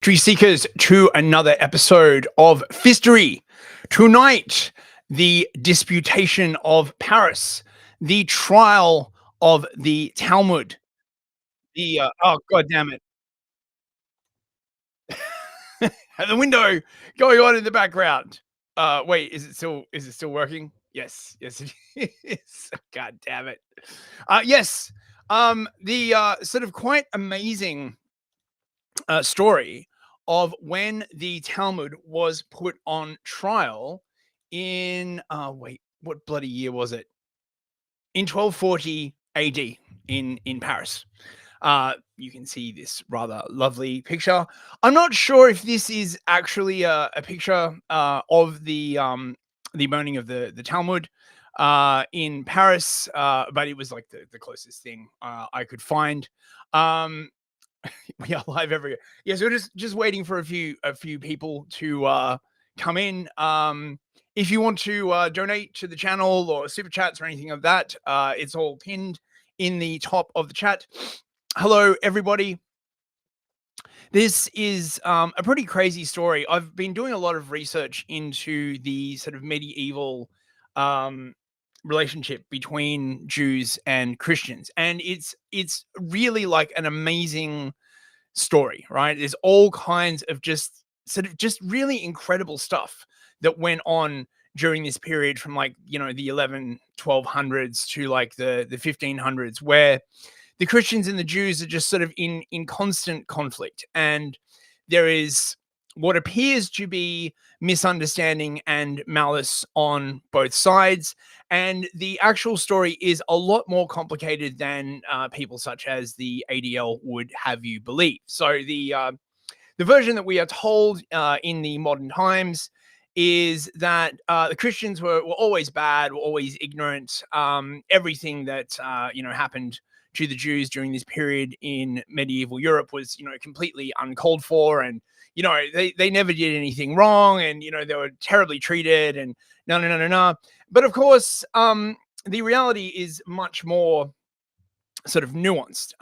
Tree Seekers, to another episode of Fistory. Tonight, the Disputation of Paris, the trial of the Talmud. Oh, god damn it. And the window going on in the background. Wait, is it still working? Yes, it is. God damn it. Yes. The sort of quite amazing story of when the Talmud was put on trial in wait, what bloody year was it? In 1240 AD in Paris. You can see this rather lovely picture. I'm not sure if this is actually a picture of the burning of the Talmud in Paris, but it was like the closest thing I could find. Um, we are live everywhere. Yeah, so just waiting for a few people to come in. If you want to donate to the channel or super chats or anything of that, it's all pinned in the top of the chat. Hello, everybody. This is a pretty crazy story. I've been doing a lot of research into the sort of medieval um, relationship between Jews and Christians, and it's really like an amazing story, right? There's all kinds of just really incredible stuff that went on during this period from like, the 1200s to like the 1500s, where the Christians and the Jews are just sort of in constant conflict. And there is what appears to be misunderstanding and malice on both sides. And the actual story is a lot more complicated than people such as the ADL would have you believe. So the version that we are told in the modern times is that the Christians were always bad, were always ignorant. Everything that happened to the Jews during this period in medieval Europe was completely uncalled for, and they never did anything wrong, and they were terribly treated, and no. But of course, the reality is much more sort of nuanced.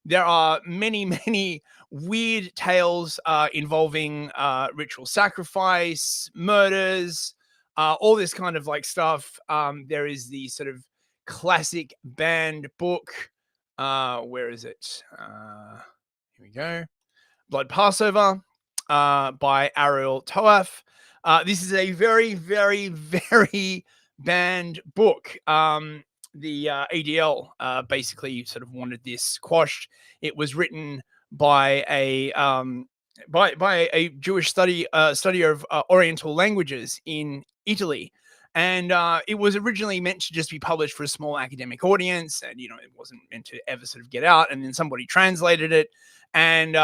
There are many weird tales involving ritual sacrifice, murders, all this kind of like stuff. There is the sort of classic banned book. Where is it? Here we go. Blood Passover by Ariel Toaf. This is a very banned book. The ADL basically sort of wanted this quashed. It was written by a Jewish studier of Oriental languages in Italy, and it was originally meant to just be published for a small academic audience, and it wasn't meant to ever sort of get out. And then somebody translated it, and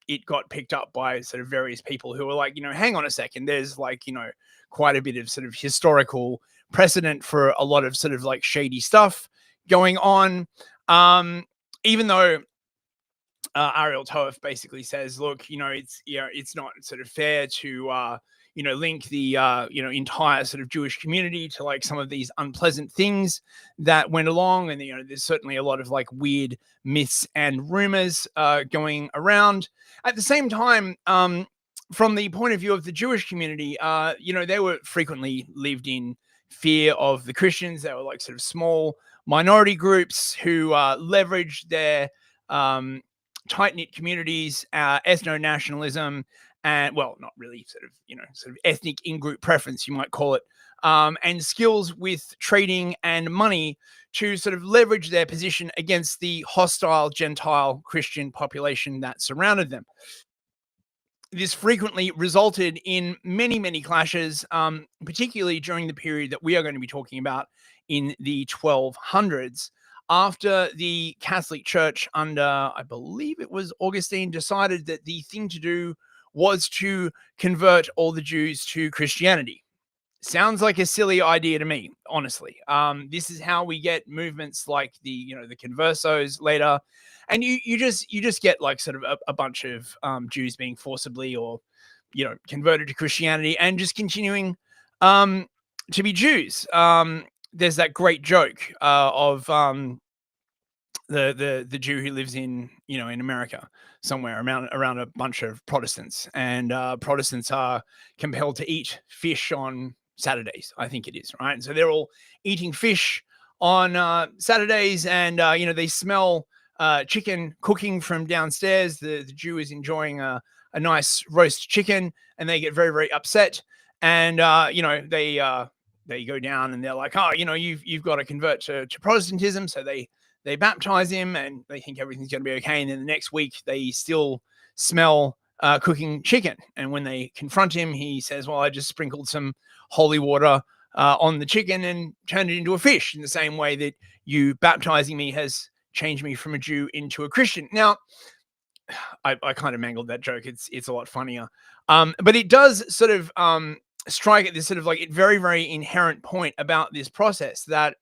it got picked up by sort of various people who were like, hang on a second, there's like quite a bit of sort of historical precedent for a lot of sort of like shady stuff going on. Even though Ariel Toaf basically says, look, it's not sort of fair to link the entire sort of Jewish community to like some of these unpleasant things that went along, and there's certainly a lot of like weird myths and rumors going around. At the same time, from the point of view of the Jewish community, they were frequently lived in fear of the Christians. They were like sort of small minority groups who leveraged their tight-knit communities, ethno-nationalism, and well, not really sort of ethnic in-group preference, you might call it, and skills with trading and money to sort of leverage their position against the hostile Gentile Christian population that surrounded them. This frequently resulted in many clashes, particularly during the period that we are going to be talking about in the 1200s, after the Catholic Church under, I believe it was Augustine, decided that the thing to do was to convert all the Jews to Christianity. Sounds like a silly idea to me, honestly. This is how we get movements like the conversos later, and you just get like sort of a bunch of Jews being forcibly or converted to Christianity and just continuing to be Jews. There's that great joke of the Jew who lives in in America somewhere around a bunch of Protestants, and Protestants are compelled to eat fish on Saturdays, I think it is, right? And so they're all eating fish on Saturdays, and they smell chicken cooking from downstairs. The Jew is enjoying a nice roast chicken, and they get very, very upset, and they go down and they're like, oh, you've got to convert to Protestantism, so they baptize him and they think everything's going to be okay. And then the next week they still smell cooking chicken. And when they confront him, he says, well, I just sprinkled some holy water on the chicken and turned it into a fish, in the same way that you baptizing me has changed me from a Jew into a Christian. Now, I kind of mangled that joke. It's a lot funnier. But it does sort of strike at this sort of like very, very inherent point about this process, that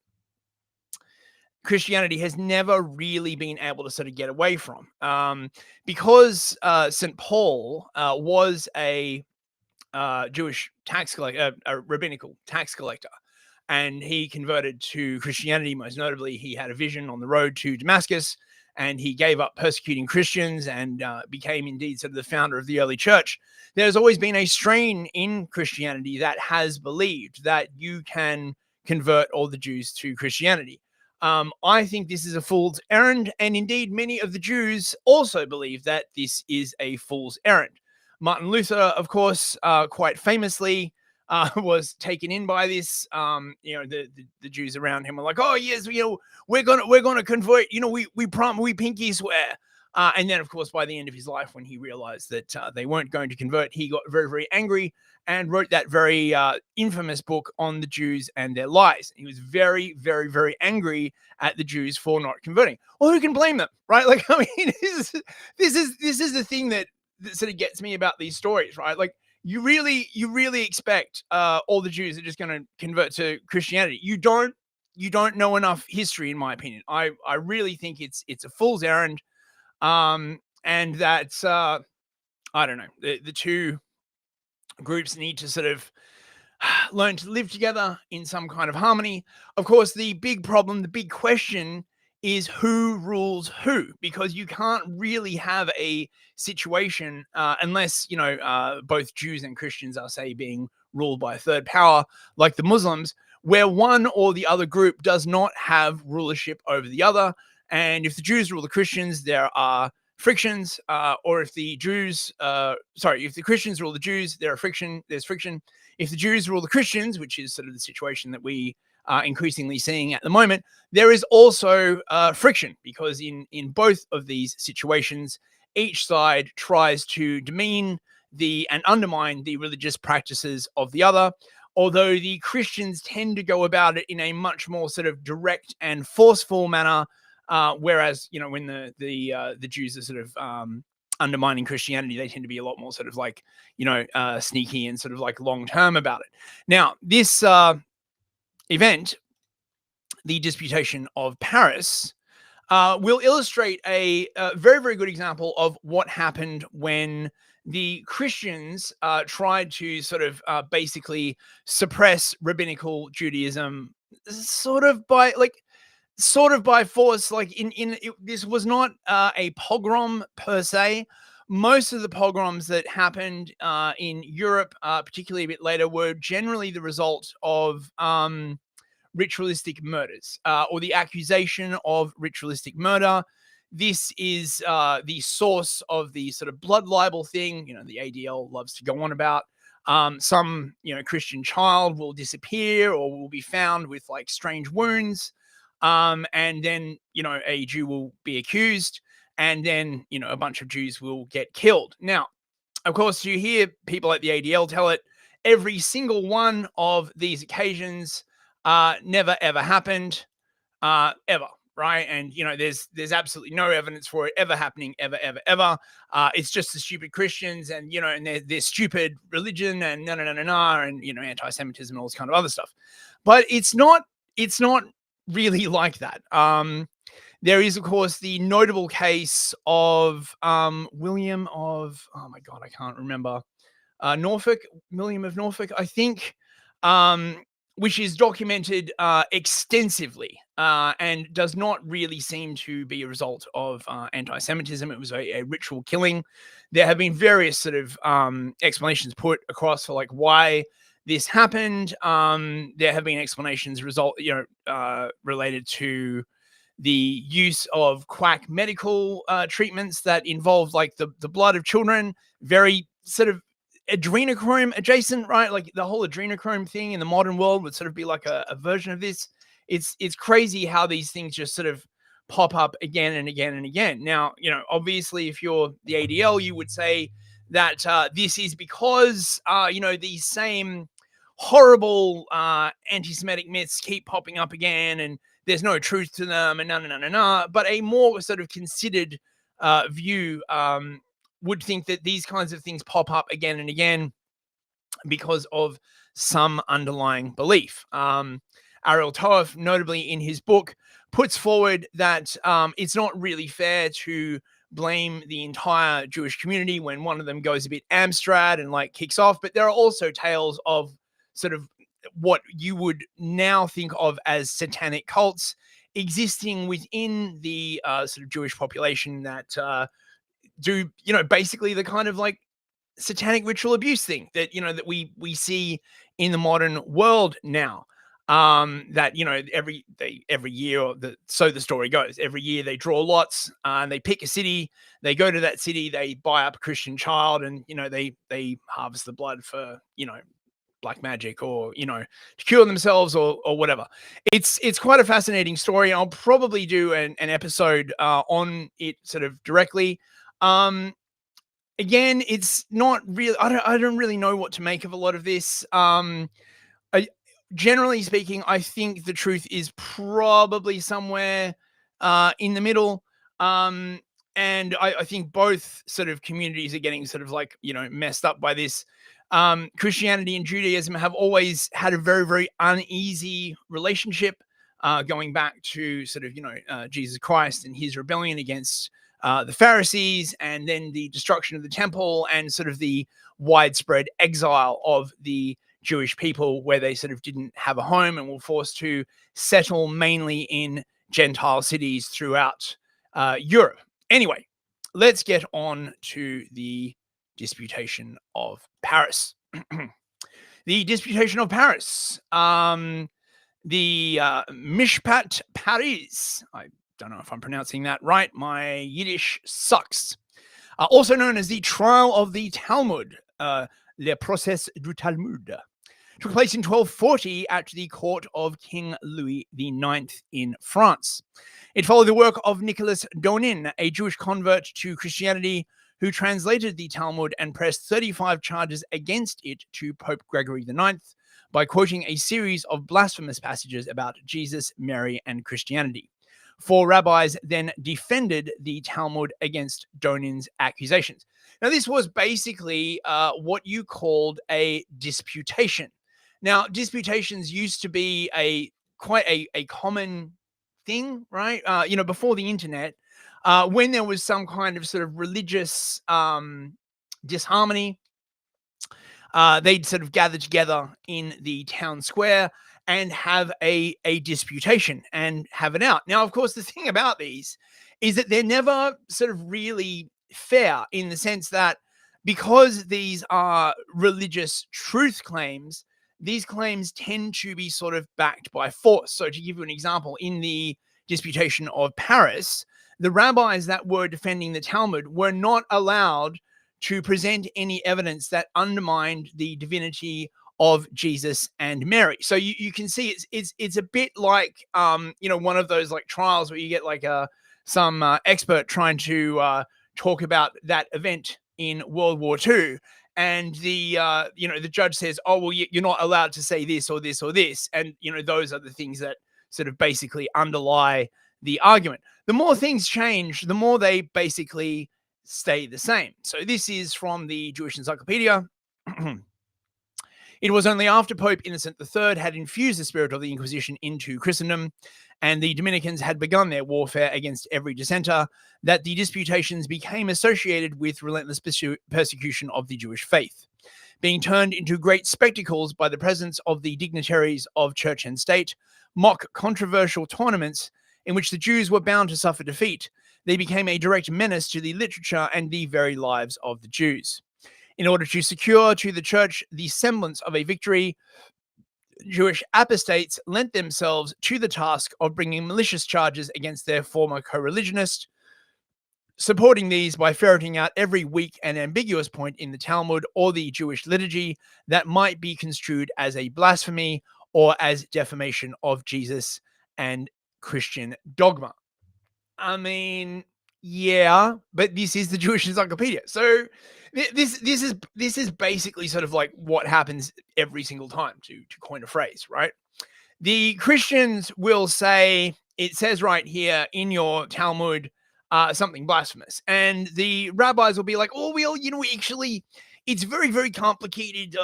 Christianity has never really been able to sort of get away from, because St. Paul was a Jewish tax collector, a rabbinical tax collector, and he converted to Christianity. Most notably, he had a vision on the road to Damascus, and he gave up persecuting Christians and became indeed sort of the founder of the early church. There's always been a strain in Christianity that has believed that you can convert all the Jews to Christianity. I think this is a fool's errand, and indeed many of the Jews also believe that this is a fool's errand. Martin Luther, of course, quite famously was taken in by this. The Jews around him were like, "Oh yes, we're gonna convert. We pinky swear." And then, of course, by the end of his life, when he realized that they weren't going to convert, he got very, very angry and wrote that very infamous book on the Jews and their lies. He was very, very, very angry at the Jews for not converting. Well, who can blame them, right? Like, I mean, this is the thing that sort of gets me about these stories, right? Like, you really expect all the Jews are just going to convert to Christianity. You don't know enough history, in my opinion. I really think it's a fool's errand. And that I don't know, the two groups need to sort of learn to live together in some kind of harmony. Of course, the big problem, the big question is who rules who, because you can't really have a situation unless both Jews and Christians are, say, being ruled by a third power like the Muslims, where one or the other group does not have rulership over the other. And if the Jews rule the Christians, there are frictions, or if the Christians rule the Jews, there's friction. If the Jews rule the Christians, which is sort of the situation that we are increasingly seeing at the moment, there is also friction, because in both of these situations, each side tries to demean and undermine the religious practices of the other. Although the Christians tend to go about it in a much more sort of direct and forceful manner, whereas when the Jews are sort of undermining Christianity, they tend to be a lot more sort of like sneaky and sort of like long term about it. Now, this event, the Disputation of Paris, will illustrate a very, very good example of what happened when the Christians tried to sort of basically suppress rabbinical Judaism, sort of by force. Like this was not a pogrom per se. Most of the pogroms that happened in Europe, particularly a bit later, were generally the result of ritualistic murders, or the accusation of ritualistic murder. This is the source of the sort of blood libel thing, the ADL loves to go on about. Some, Christian child will disappear or will be found with like strange wounds. And then, a Jew will be accused, and then, a bunch of Jews will get killed. Now, of course, you hear people at the ADL tell it, every single one of these occasions never, ever happened, ever. Right. And, there's absolutely no evidence for it ever happening, ever, ever, ever. It's just the stupid Christians and, and their stupid religion and no, and, anti-Semitism and all this kind of other stuff. But it's not really like that. There is, of course, the notable case of William of, oh my God, I can't remember, William of Norfolk, I think, which is documented extensively and does not really seem to be a result of anti-Semitism. It was a ritual killing. There have been various sort of explanations put across for like why this happened. There have been explanations related to the use of quack medical treatments that involved like the blood of children, very sort of adrenochrome adjacent, right? Like the whole adrenochrome thing in the modern world would sort of be like a version of this. It's crazy how these things just sort of pop up again and again and again. Now, obviously, if you're the ADL, you would say that this is because these same horrible anti-Semitic myths keep popping up again, and there's no truth to them, and no. But a more sort of considered view would think that these kinds of things pop up again and again because of some underlying belief. Ariel Toef, notably in his book, puts forward that it's not really fair to blame the entire Jewish community when one of them goes a bit Amstrad and like kicks off. But there are also tales of sort of what you would now think of as satanic cults existing within the sort of Jewish population that do, basically the kind of like satanic ritual abuse thing that, that we see in the modern world now. That, every year, or so the story goes, every year they draw lots and they pick a city, they go to that city, they buy up a Christian child, and, they harvest the blood for, black magic, or to cure themselves, or whatever. It's quite a fascinating story. I'll probably do an episode on it sort of directly. Again, it's not really, I don't really know what to make of a lot of this. Generally speaking, I think the truth is probably somewhere in the middle. And I think both sort of communities are getting sort of like, messed up by this. Christianity and Judaism have always had a very, very uneasy relationship, going back to sort of, Jesus Christ and his rebellion against the Pharisees, and then the destruction of the temple, and sort of the widespread exile of the Jewish people, where they sort of didn't have a home and were forced to settle mainly in Gentile cities throughout Europe. Anyway, let's get on to the Disputation of Paris. The Disputation of Paris. The Mishpat Paris. I don't know if I'm pronouncing that right. My Yiddish sucks. Also known as the Trial of the Talmud, Le Procès du Talmud, took place in 1240 at the court of King Louis IX in France. It followed the work of Nicholas Donin, a Jewish convert to Christianity, who translated the Talmud and pressed 35 charges against it to Pope Gregory IX by quoting a series of blasphemous passages about Jesus, Mary, and Christianity. 4 rabbis then defended the Talmud against Donin's accusations. Now, this was basically what you called a disputation. Now, disputations used to be quite a common thing, right? Before the internet, when there was some kind of sort of religious disharmony, they'd sort of gather together in the town square and have a disputation and have it out. Now, of course, the thing about these is that they're never sort of really fair, in the sense that because these are religious truth claims, these claims tend to be sort of backed by force. So to give you an example, in the Disputation of Paris, the rabbis that were defending the Talmud were not allowed to present any evidence that undermined the divinity of Jesus and Mary. So you can see it's a bit like one of those like trials where you get like some expert trying to talk about that event in World War II, and the judge says, oh well, you're not allowed to say this or this or this, and those are the things that sort of basically underlie the argument. The more things change, the more they basically stay the same. So this is from the Jewish Encyclopedia. It was only after Pope Innocent III had infused the spirit of the Inquisition into Christendom, and the Dominicans had begun their warfare against every dissenter, that the disputations became associated with relentless persecution of the Jewish faith, being turned into great spectacles by the presence of the dignitaries of church and state, mock controversial tournaments in which the Jews were bound to suffer defeat. They became a direct menace to the literature and the very lives of the Jews. In order to secure to the church the semblance of a victory, Jewish apostates lent themselves to the task of bringing malicious charges against their former co-religionists, supporting these by ferreting out every weak and ambiguous point in the Talmud or the Jewish liturgy that might be construed as a blasphemy or as defamation of Jesus and Christian dogma. I mean, yeah, but this is the Jewish Encyclopedia. So this is basically sort of like what happens every single time, to coin a phrase, right? The Christians will say, it says right here in your Talmud, something blasphemous. And the rabbis will be like, oh, well, actually, it's very, very complicated.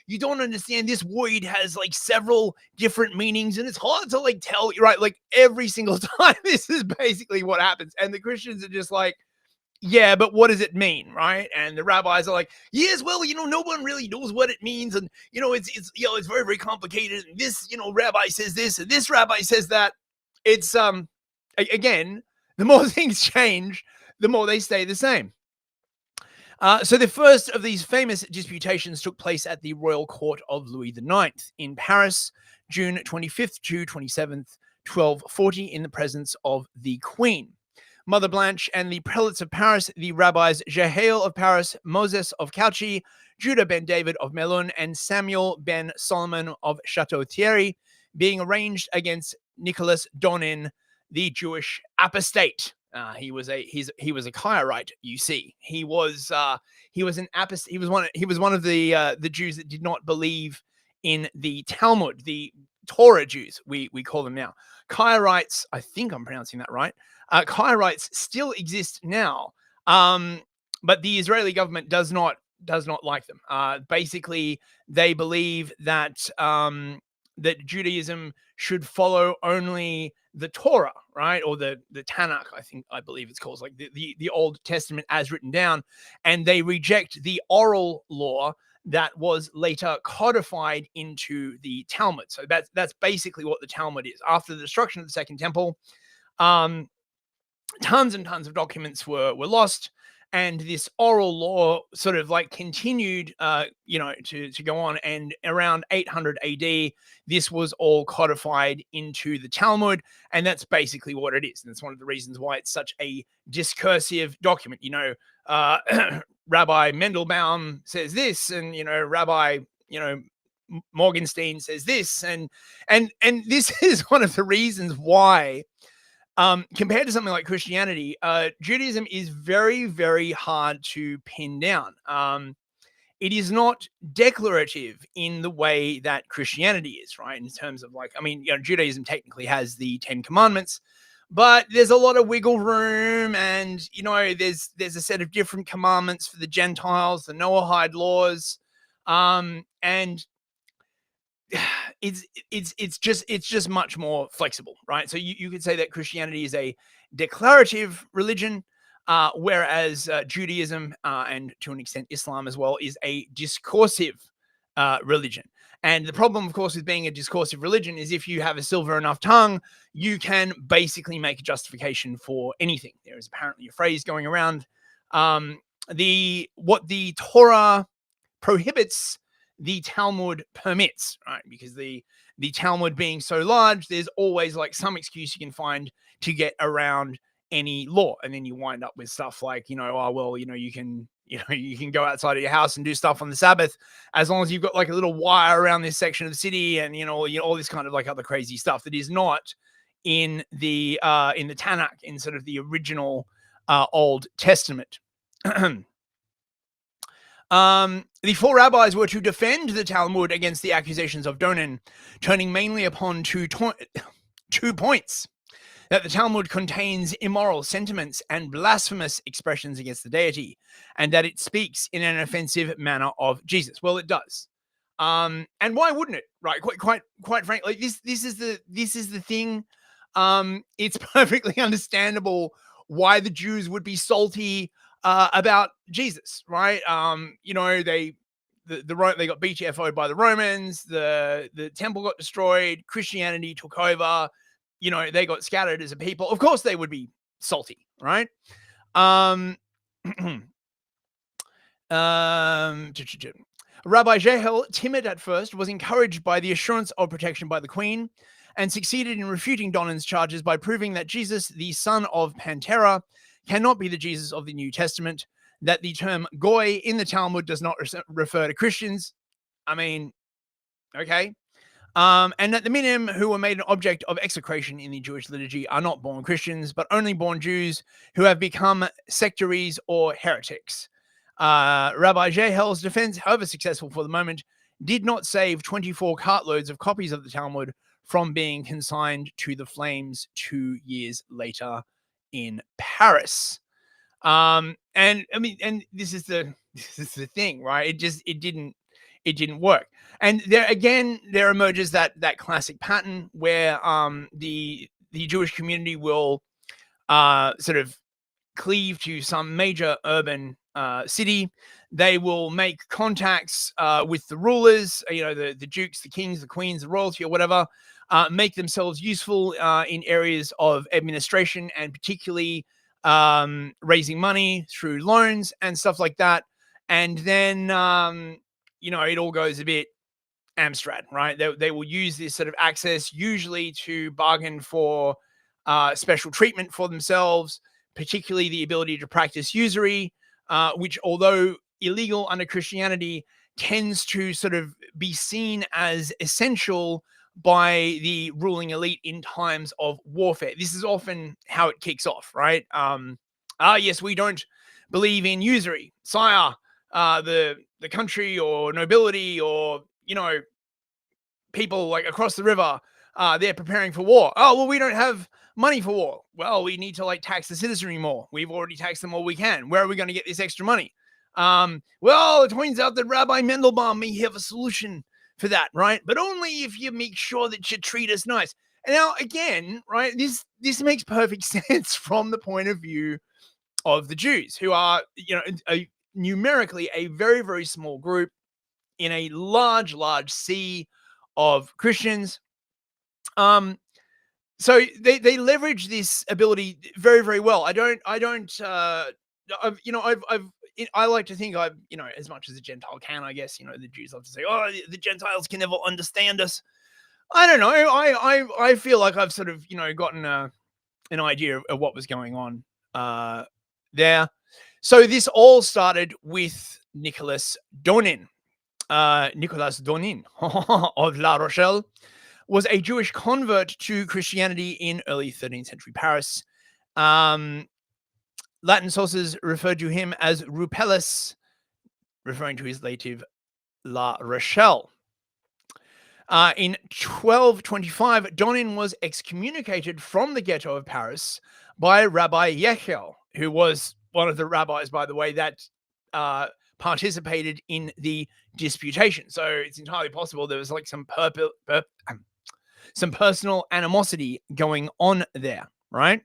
You don't understand. This word has like several different meanings, and it's hard to like tell, right? Like every single time, this is basically what happens. And the Christians are just like, yeah, but what does it mean, right? And the rabbis are like, yes, well, no one really knows what it means, and it's very, very complicated. And this, rabbi says this, and this rabbi says that. It's again, the more things change, the more they stay the same. So the first of these famous disputations took place at the royal court of Louis IX in Paris, June 25th to 27th, 1240, in the presence of the Queen, Mother Blanche, and the prelates of Paris, the rabbis Jehiel of Paris, Moses of Cauchy, Judah ben David of Melun, and Samuel ben Solomon of Chateau-Thierry, being arranged against Nicholas Donin, the Jewish apostate. He was a Kairite. You see, he was an apostate. He was one of the Jews that did not believe in the Talmud, the Torah Jews. We call them now Kairites. I think I'm pronouncing that right. Kairites still exist now, but the Israeli government does not like them. Basically, they believe that that Judaism should follow only the Torah, right? Or the Tanakh, I believe it's called, like the Old Testament as written down. And they reject the oral law that was later codified into the Talmud. So that's basically what the Talmud is. After the destruction of the Second Temple, tons and tons of documents were lost. And this oral law sort of like continued, to go on. And around 800 AD, this was all codified into the Talmud. And that's basically what it is. And that's one of the reasons why it's such a discursive document. Rabbi Mendelbaum says this, and, Rabbi, Morgenstein says this. And this is one of the reasons why, compared to something like Christianity, Judaism is very, very hard to pin down. It is not declarative in the way that Christianity is, right? In terms of Judaism technically has the 10 Commandments, but there's a lot of wiggle room, and there's a set of different commandments for the Gentiles, the Noahide laws, and it's just much more flexible, right? So you could say that Christianity is a declarative religion, whereas Judaism, and to an extent Islam as well, is a discoursive religion. And the problem, of course, with being a discoursive religion is if you have a silver enough tongue, you can basically make a justification for anything. There is apparently a phrase going around, what the Torah prohibits, the Talmud permits, right? Because the Talmud being so large, there's always like some excuse you can find to get around any law. And then you wind up with stuff like, you can go outside of your house and do stuff on the Sabbath, as long as you've got like a little wire around this section of the city, and all this kind of like other crazy stuff that is not in the Tanakh, in sort of the original Old Testament. The four rabbis were to defend the Talmud against the accusations of Donin, turning mainly upon two points: that the Talmud contains immoral sentiments and blasphemous expressions against the deity, and that it speaks in an offensive manner of Jesus. Well, it does. And why wouldn't it? Right? Quite frankly, this is the thing. It's perfectly understandable why the Jews would be salty about Jesus, right? They got BTFO'd by the Romans. The temple got destroyed. Christianity took over. They got scattered as a people. Of course, they would be salty, right? Um, Rabbi Jehiel, timid at first, was encouraged by the assurance of protection by the Queen, and succeeded in refuting Donin's charges by proving that Jesus, the son of Pantera, cannot be the Jesus of the New Testament, that the term goy in the Talmud does not refer to Christians. I mean, okay. And that the minim who were made an object of execration in the Jewish liturgy are not born Christians, but only born Jews who have become sectaries or heretics. Rabbi Jehiel's defense, however successful for the moment, did not save 24 cartloads of copies of the Talmud from being consigned to the flames 2 years later in Paris. And this is the thing, right? It didn't work. And there emerges that classic pattern where the Jewish community will sort of cleave to some major urban city. They will make contacts with the rulers, the dukes, the kings, the queens, the royalty, or whatever, make themselves useful in areas of administration, and particularly raising money through loans and stuff like that. And then, it all goes a bit Amstrad, right? They will use this sort of access usually to bargain for special treatment for themselves, particularly the ability to practice usury, which, although illegal under Christianity, tends to sort of be seen as essential by the ruling elite in times of warfare. This is often how it kicks off, right? Yes, we don't believe in usury, sire. The country or nobility or people like across the river, they're preparing for war. Oh, well, we don't have money for war. Well, we need to tax the citizenry more. We've already taxed them all we can. Where are we going to get this extra money? Well, it turns out that Rabbi Mendelbaum may have a solution for that, right? But only if you make sure that you treat us nice. And now, again, right, this makes perfect sense from the point of view of the Jews, who are, numerically a very, very small group in a large sea of Christians. So they leverage this ability very, very well. I like to think I've, as much as a Gentile can, I guess, the Jews love to say, oh, the Gentiles can never understand us. I don't know. I feel like I've sort of, gotten an idea of what was going on there. So this all started with Nicholas Donin. Nicholas Donin of La Rochelle was a Jewish convert to Christianity in early 13th century Paris. Latin sources referred to him as Rupellus, referring to his native La Rochelle. In 1225, Donin was excommunicated from the ghetto of Paris by Rabbi Jehiel, who was one of the rabbis, by the way, that participated in the disputation. So it's entirely possible there was some personal animosity going on there, right?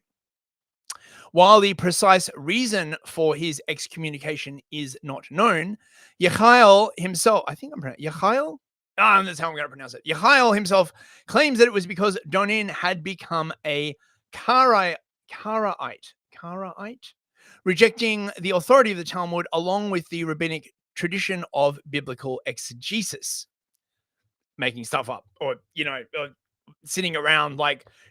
While the precise reason for his excommunication is not known, Jehiel himself, I think I'm pronouncing Jehiel? That's how I'm going to pronounce it. Jehiel himself claims that it was because Donin had become a Karaite, rejecting the authority of the Talmud along with the rabbinic tradition of biblical exegesis. Making stuff up, or sitting around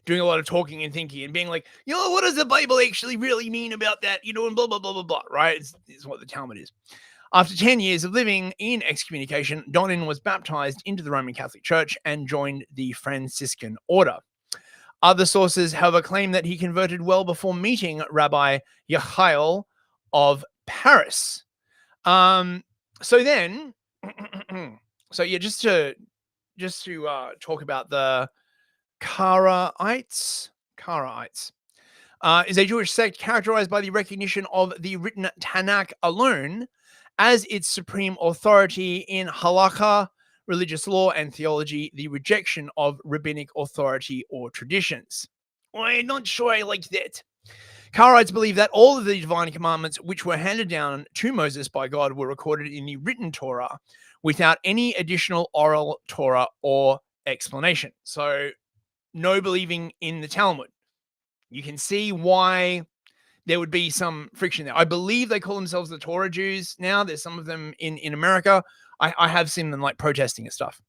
doing a lot of talking and thinking and being like, what does the Bible actually really mean about that? And blah, blah, blah, blah, blah, right? It's what the Talmud is. After 10 years of living in excommunication, Donin was baptized into the Roman Catholic Church and joined the Franciscan order. Other sources, however, claim that he converted well before meeting Rabbi Jehiel of Paris. So then, just to talk about the Karaites. Is a Jewish sect characterized by the recognition of the written Tanakh alone as its supreme authority in halakha, religious law and theology, the rejection of rabbinic authority or traditions. I'm not sure I like that. Karaites believe that all of the divine commandments which were handed down to Moses by God were recorded in the written Torah without any additional oral Torah or explanation. So no believing in the Talmud. You can see why there would be some friction there. I believe they call themselves the Torah Jews now. There's some of them in America. I have seen them like protesting and stuff.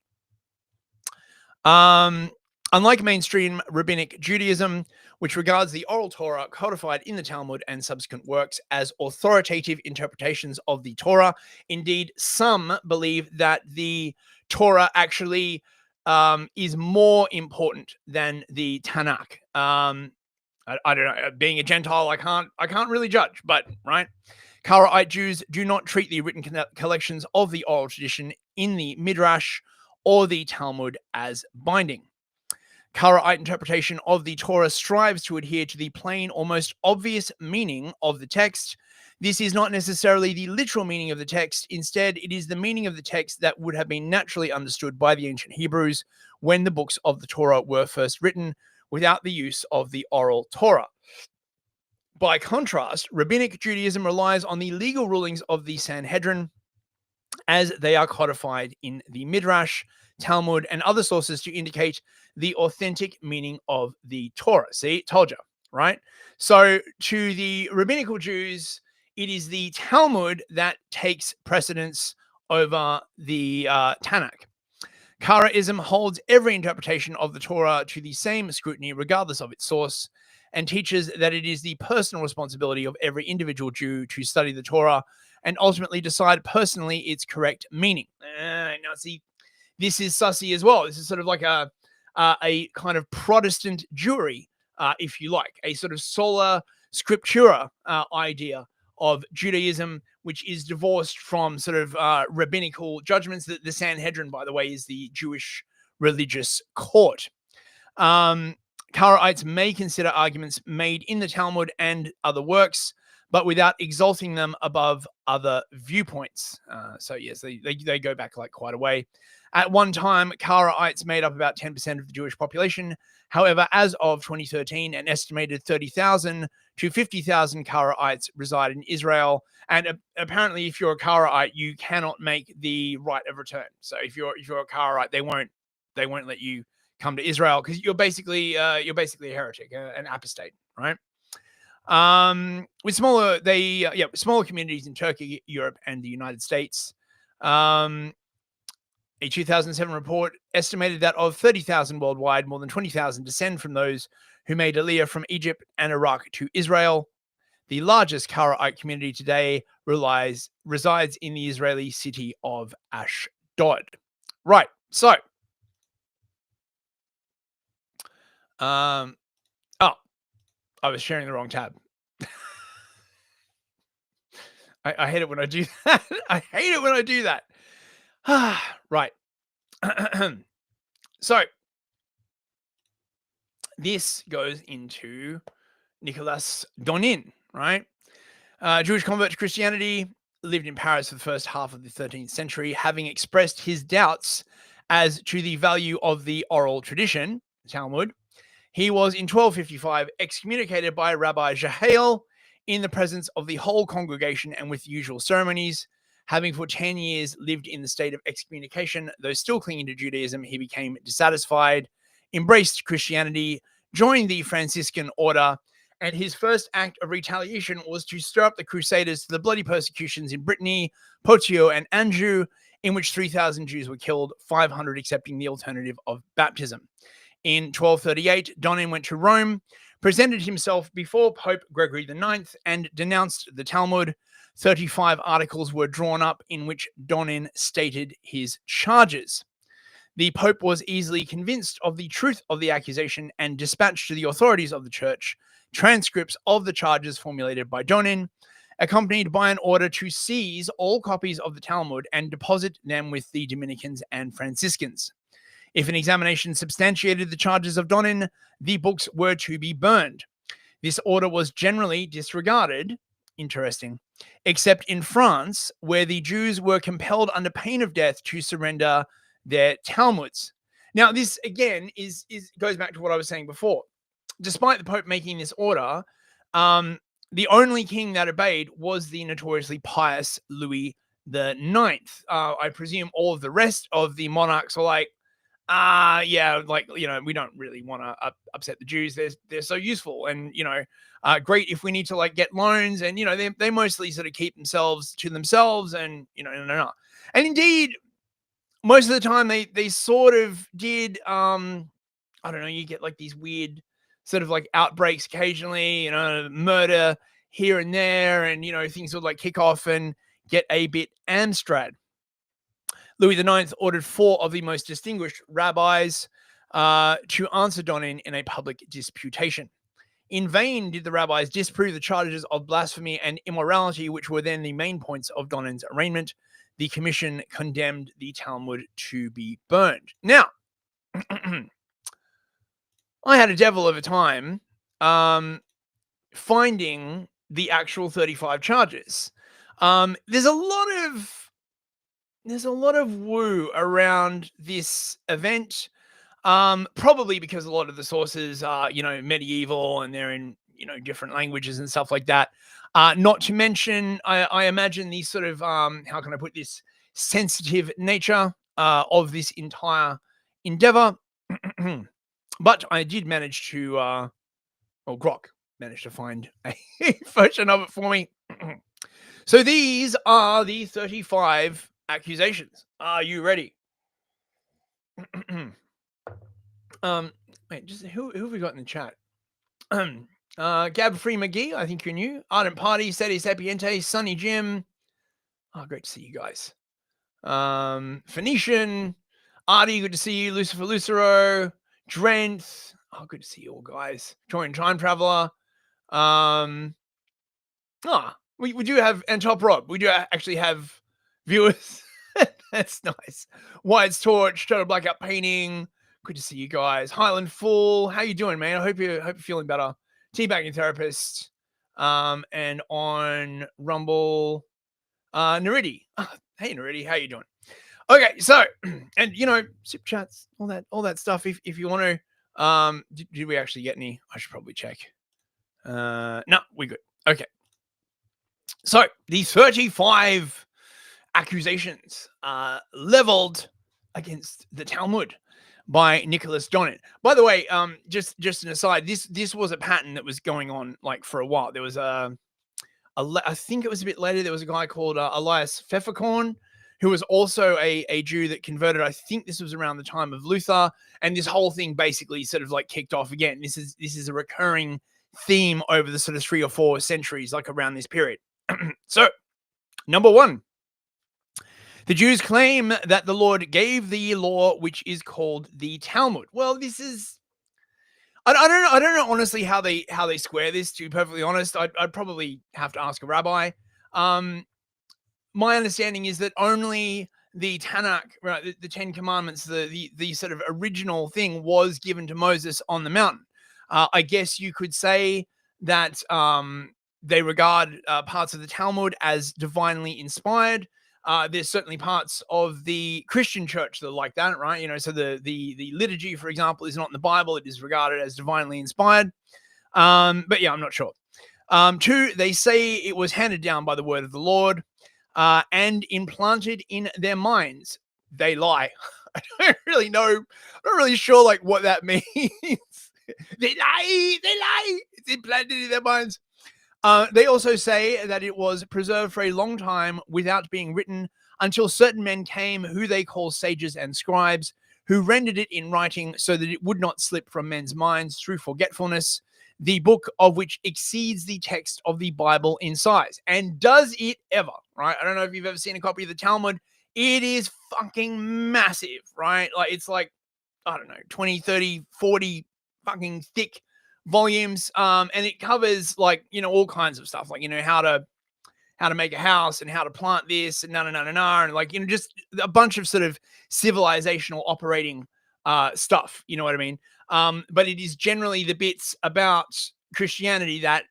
Unlike mainstream rabbinic Judaism, which regards the oral Torah codified in the Talmud and subsequent works as authoritative interpretations of the Torah, indeed, some believe that the Torah actually is more important than the Tanakh. I don't know. Being a Gentile, I can't really judge, but right. Karaite Jews do not treat the written collections of the oral tradition in the Midrash or the Talmud as binding. Karaite interpretation of the Torah strives to adhere to the plain or most obvious meaning of the text. This is not necessarily the literal meaning of the text. Instead, it is the meaning of the text that would have been naturally understood by the ancient Hebrews when the books of the Torah were first written, without the use of the oral Torah. By contrast, rabbinic Judaism relies on the legal rulings of the Sanhedrin as they are codified in the Midrash, Talmud, and other sources to indicate the authentic meaning of the Torah. See, told you, right? So to the rabbinical Jews, it is the Talmud that takes precedence over the Tanakh. Karaism holds every interpretation of the Torah to the same scrutiny, regardless of its source, and teaches that it is the personal responsibility of every individual Jew to study the Torah and ultimately decide personally its correct meaning. Now, see, this is sussy as well. This is sort of like a kind of Protestant Jewry, if you like, a sort of sola scriptura idea of Judaism, which is divorced from sort of rabbinical judgments. The Sanhedrin, by the way, is the Jewish religious court. Karaites may consider arguments made in the Talmud and other works, but without exalting them above other viewpoints. So yes, they go back like quite a way. At one time, Karaites made up about 10% of the Jewish population. However, as of 2013, an estimated 30,000 to 50,000 Karaites reside in Israel. And apparently, if you're a Karaite, you cannot make the right of return. So if you're a Karaite, they won't let you come to Israel because you're basically a heretic, an apostate, right? With smaller communities in Turkey, Europe, and the United States. A 2007 report estimated that of 30,000 worldwide, more than 20,000 descend from those who made Aliyah from Egypt and Iraq to Israel. The largest Karaite community today resides in the Israeli city of Ashdod. Right, so I was sharing the wrong tab. I hate it when I do that. I hate it when I do that. Right. So this goes into Nicholas Donin, right? Jewish convert to Christianity, lived in Paris for the first half of the 13th century, having expressed his doubts as to the value of the oral tradition, the Talmud. He was in 1255 excommunicated by Rabbi Jehiel in the presence of the whole congregation and with usual ceremonies. Having for 10 years lived in the state of excommunication, though still clinging to Judaism, he became dissatisfied, embraced Christianity, joined the Franciscan order, and his first act of retaliation was to stir up the Crusaders to the bloody persecutions in Brittany, Poitou, and Anjou, in which 3,000 Jews were killed, 500 accepting the alternative of baptism. In 1238, Donin went to Rome, presented himself before Pope Gregory IX, and denounced the Talmud. 35 articles were drawn up in which Donin stated his charges. The Pope was easily convinced of the truth of the accusation and dispatched to the authorities of the church transcripts of the charges formulated by Donin, accompanied by an order to seize all copies of the Talmud and deposit them with the Dominicans and Franciscans. If an examination substantiated the charges of Donin, the books were to be burned. This order was generally disregarded, interesting, except in France, where the Jews were compelled under pain of death to surrender their Talmuds. Now, this again is goes back to what I was saying before. Despite the Pope making this order, the only king that obeyed was the notoriously pious Louis the Ninth. I presume all of the rest of the monarchs were like, yeah, like, we don't really want to upset the Jews. They're so useful, and great if we need to like get loans, and they mostly sort of keep themselves to themselves, and no. And indeed, most of the time they sort of did. I don't know. You get like these weird sort of like outbreaks occasionally, murder here and there, and things would like kick off and get a bit Amstrad. Louis IX ordered 4 of the most distinguished rabbis to answer Donin in a public disputation. In vain did the rabbis disprove the charges of blasphemy and immorality, which were then the main points of Donin's arraignment. The commission condemned the Talmud to be burned. Now, I had a devil of a time finding the actual 35 charges. There's a lot of woo around this event, probably because a lot of the sources are, medieval, and they're in, different languages and stuff like that. Not to mention, I imagine the sort of, how can I put this, sensitive nature of this entire endeavor. But I did manage to, Grok managed to find a version of it for me. So these are the 35 accusations. Are you ready? Wait, just who have we got in the chat? Gab Free McGee, I think you're new. Ardent Party, Seti Sapiente, Sunny Jim. Oh, great to see you guys. Phoenician, Artie, good to see you. Lucifer Lucero, Drenth. Oh, good to see you all, guys. Join Time Traveler. We do have, and Top Rob, we do actually have viewers. That's nice. White's Torch, Total Blackout Painting. Good to see you guys. Highland Fool, how you doing, man? I hope you're feeling better. Teabagging Therapist. And on Rumble, Naridi. Hey, Naridi, how you doing? Okay, so, and super chats, all that stuff. If you want to, did we actually get any? I should probably check. No, we're good. Okay. So the 35 accusations leveled against the Talmud by Nicholas Donin. By the way, just an aside, this was a pattern that was going on like for a while. There was I think it was a bit later. There was a guy called Elias Pfefferkorn, who was also a Jew that converted. I think this was around the time of Luther, and this whole thing basically sort of like kicked off again. This is a recurring theme over the sort of 3 or 4 centuries, like around this period. So, number 1. The Jews claim that the Lord gave the law, which is called the Talmud. Well, this is, I don't know honestly how they square this. To be perfectly honest, I'd probably have to ask a rabbi. My understanding is that only the Tanakh, right, the 10 Commandments, the sort of original thing was given to Moses on the mountain. I guess you could say that they regard parts of the Talmud as divinely inspired. There's certainly parts of the Christian church that are like that, right? So the liturgy, for example, is not in the Bible. It is regarded as divinely inspired. But yeah, I'm not sure. 2, they say it was handed down by the word of the Lord and implanted in their minds. They lie. I don't really know. I'm not really sure like what that means. They lie. It's implanted in their minds. They also say that it was preserved for a long time without being written until certain men came who they call sages and scribes, who rendered it in writing so that it would not slip from men's minds through forgetfulness, the book of which exceeds the text of the Bible in size. And does it ever, right? I don't know if you've ever seen a copy of the Talmud. It is fucking massive, right? Like, it's like, I don't know, 20, 30, 40 fucking thick volumes, and it covers like all kinds of stuff, like how to make a house and how to plant this and and like just a bunch of sort of civilizational operating stuff, you know what I mean? But it is generally the bits about Christianity that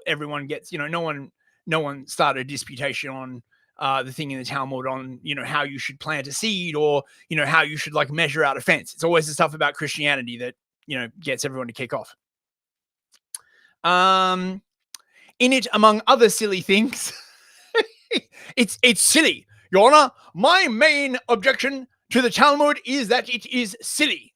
everyone gets. No one started a disputation the thing in the Talmud on, how you should plant a seed, or, how you should like measure out a fence. It's always the stuff about Christianity that, gets everyone to kick off. In it, among other silly things, it's silly, Your Honor. My main objection to the Talmud is that it is silly.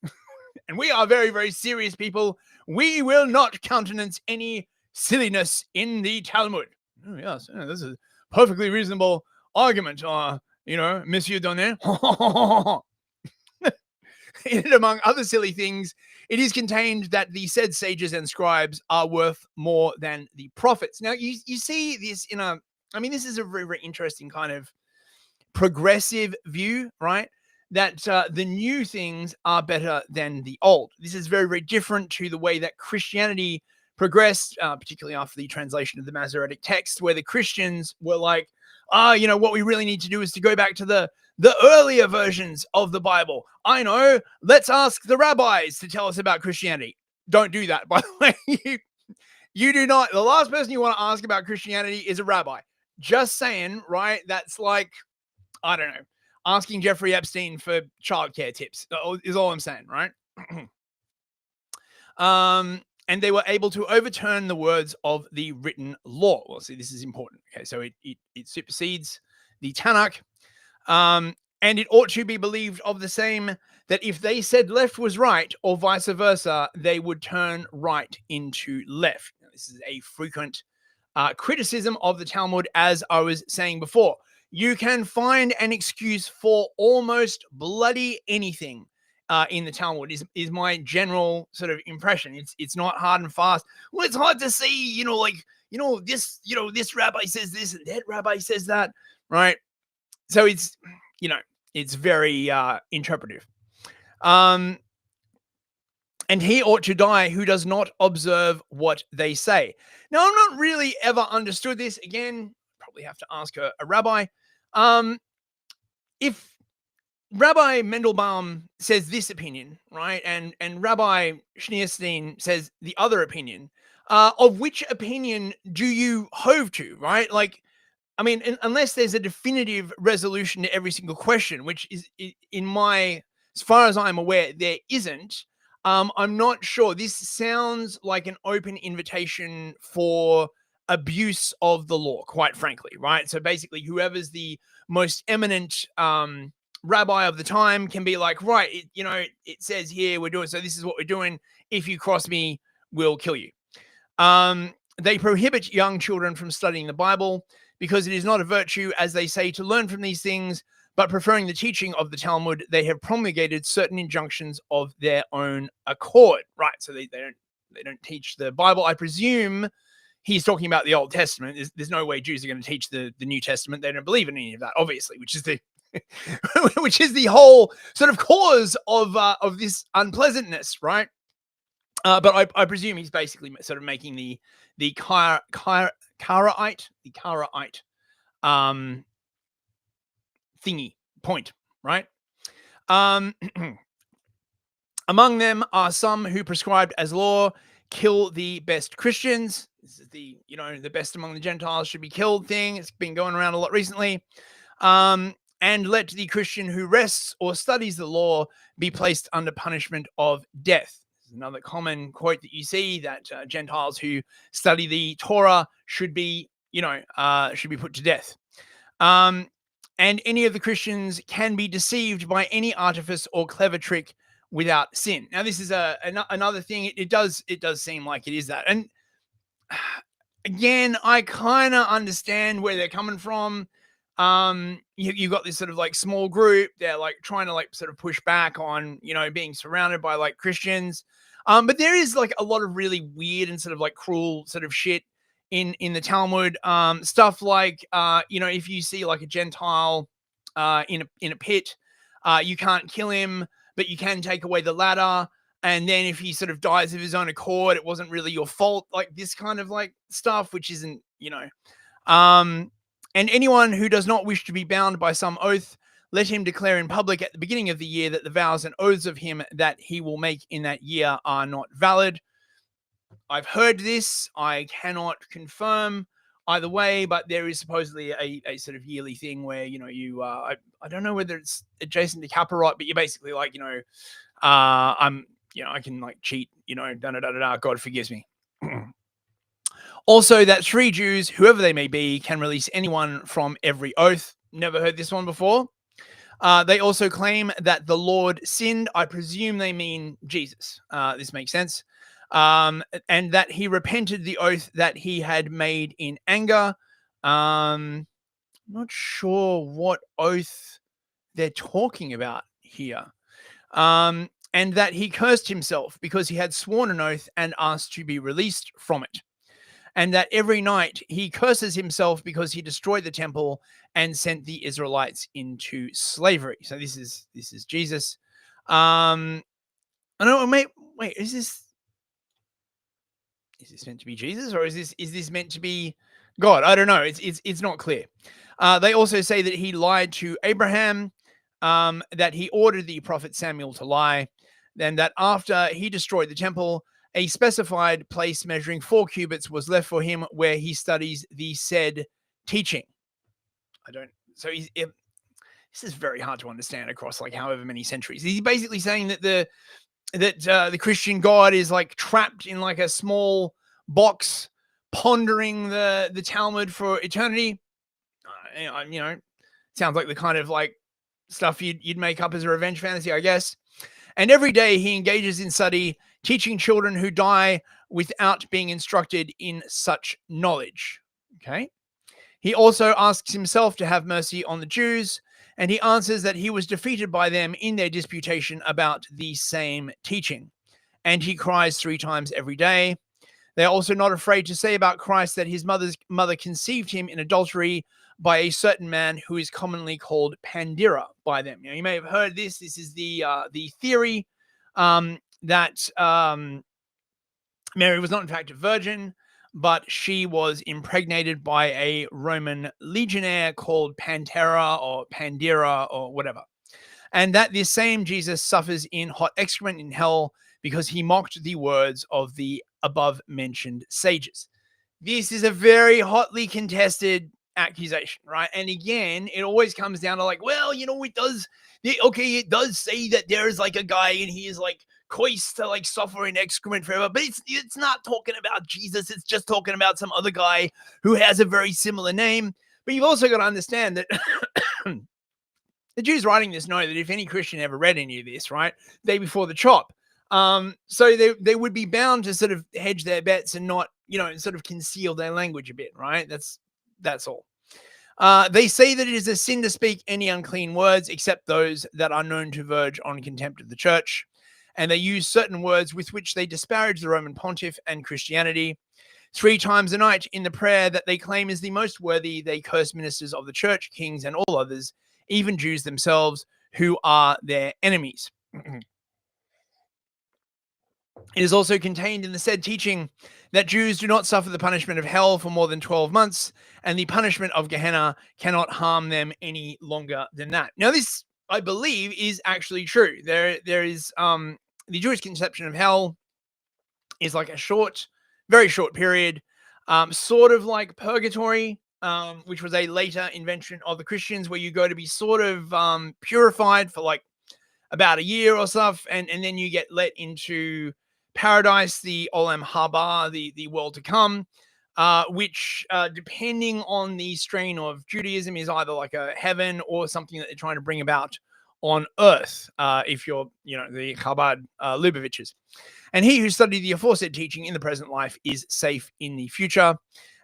And we are very, very serious people. We will not countenance any silliness in the Talmud. Oh, yes, this is a perfectly reasonable argument, Monsieur Donin. In it, among other silly things, it is contained that the said sages and scribes are worth more than the prophets. Now, you see this this is a very, very interesting kind of progressive view, right? That the new things are better than the old. This is very, very different to the way that Christianity progressed, particularly after the translation of the Masoretic text, where the Christians were like, what we really need to do is to go back to the earlier versions of the Bible. I know, let's ask the rabbis to tell us about Christianity. Don't do that, by the way. You do not. The last person you want to ask about Christianity is a rabbi. Just saying, right? That's like, I don't know, asking Jeffrey Epstein for childcare tips is all I'm saying, right? And they were able to overturn the words of the written law. Well, see, this is important. Okay, so it supersedes the Tanakh. And it ought to be believed of the same that if they said left was right, or vice versa, they would turn right into left. Now, this is a frequent criticism of the Talmud, as I was saying before. You can find an excuse for almost bloody anything in the Talmud, is my general sort of impression. It's not hard and fast. Well, it's hard to see, this rabbi says this and that rabbi says that, right? So it's, it's very interpretive. And he ought to die who does not observe what they say. Now, I'm not really ever understood this. Again, probably have to ask a rabbi. If Rabbi Mendelbaum says this opinion, right, and Rabbi Schneerstein says the other opinion, of which opinion do you hove to, right? Like, I mean, unless there's a definitive resolution to every single question, which is, as far as I'm aware, there isn't. I'm not sure. This sounds like an open invitation for abuse of the law, quite frankly, right? So basically, whoever's the most eminent rabbi of the time can be like, right, it says here we're doing, so this is what we're doing. If you cross me, we'll kill you. They prohibit young children from studying the Bible because it is not a virtue, as they say, to learn from these things, but preferring the teaching of the Talmud, they have promulgated certain injunctions of their own accord. Right, so they don't teach the Bible. I presume he's talking about the Old Testament. There's no way Jews are going to teach the New Testament. They don't believe in any of that, obviously, which is the which is the whole sort of cause of this unpleasantness, right? But I presume he's basically sort of making the Karaite thingy point, right? Among them are some who prescribed as law, kill the best Christians. This is the best among the Gentiles should be killed thing. It's been going around a lot recently. And let the Christian who rests or studies the law be placed under punishment of death. This is another common quote that you see, that Gentiles who study the Torah should be put to death. And any of the Christians can be deceived by any artifice or clever trick without sin. Now, this is another thing. It does seem like it is that. And again, I kind of understand where they're coming from. You got this sort of like small group. They're like trying to like sort of push back on, being surrounded by like Christians. But there is like a lot of really weird and sort of like cruel sort of shit in the Talmud. Stuff like, if you see like a Gentile in a pit, you can't kill him, but you can take away the ladder. And then if he sort of dies of his own accord, it wasn't really your fault. Like this kind of like stuff, which isn't, and anyone who does not wish to be bound by some oath, let him declare in public at the beginning of the year that the vows and oaths of him that he will make in that year are not valid. I've heard this. I cannot confirm either way, but there is supposedly a sort of yearly thing where, you I don't know whether it's adjacent to Kaparot, but you're basically like, I'm, I can like cheat, da da da da. God forgives me. Also, that 3 Jews, whoever they may be, can release anyone from every oath. Never heard this one before. They also claim that the Lord sinned. I presume they mean Jesus. This makes sense. And that he repented the oath that he had made in anger. Not sure what oath they're talking about here. And that he cursed himself because he had sworn an oath and asked to be released from it. And that every night he curses himself because he destroyed the temple and sent the Israelites into slavery. So this is Jesus. I don't know. Wait, is this meant to be Jesus, or is this meant to be God? I don't know. It's not clear. They also say that he lied to Abraham, that he ordered the prophet Samuel to lie, then that after he destroyed the temple, a specified place measuring 4 cubits was left for him where he studies the said teaching. This is very hard to understand across like however many centuries. He's basically saying that the Christian God is like trapped in like a small box, pondering the Talmud for eternity. Sounds like the kind of like stuff you'd make up as a revenge fantasy, I guess. And every day he engages in study, teaching children who die without being instructed in such knowledge. Okay. He also asks himself to have mercy on the Jews, and he answers that he was defeated by them in their disputation about the same teaching. And he cries 3 times every day. They are also not afraid to say about Christ that his mother conceived him in adultery by a certain man who is commonly called Pandira by them. You may have heard this. This is the theory that Mary was not in fact a virgin, but she was impregnated by a Roman legionnaire called Pantera or Pandira or whatever. And that this same Jesus suffers in hot excrement in hell because he mocked the words of the above mentioned sages. This is a very hotly contested accusation, right? And again, it always comes down to like, well, it does say that there's like a guy and he is like coist to like suffer in excrement forever, but it's not talking about Jesus. It's just talking about some other guy who has a very similar name. But you've also got to understand that the Jews writing this know that if any Christian ever read any of this, right, they before the chop. So they would be bound to sort of hedge their bets and not, sort of conceal their language a bit, right? That's all. They say that it is a sin to speak any unclean words except those that are known to verge on contempt of the church. And they use certain words with which they disparage the Roman pontiff and Christianity. 3 times a night in the prayer that they claim is the most worthy, they curse ministers of the church, kings, and all others, even Jews themselves, who are their enemies. It is also contained in the said teaching that Jews do not suffer the punishment of hell for more than 12 months, and the punishment of Gehenna cannot harm them any longer than that. Now, this, I believe, is actually true. There is the Jewish conception of hell is like a very short period, sort of like purgatory, which was a later invention of the Christians, where you go to be sort of purified for like about a year or stuff, and then you get let into paradise, the Olam Haba, the world to come, which, depending on the strain of Judaism, is either like a heaven or something that they're trying to bring about on earth, if you're, the Chabad Lubavitches. And he who studied the aforesaid teaching in the present life is safe in the future.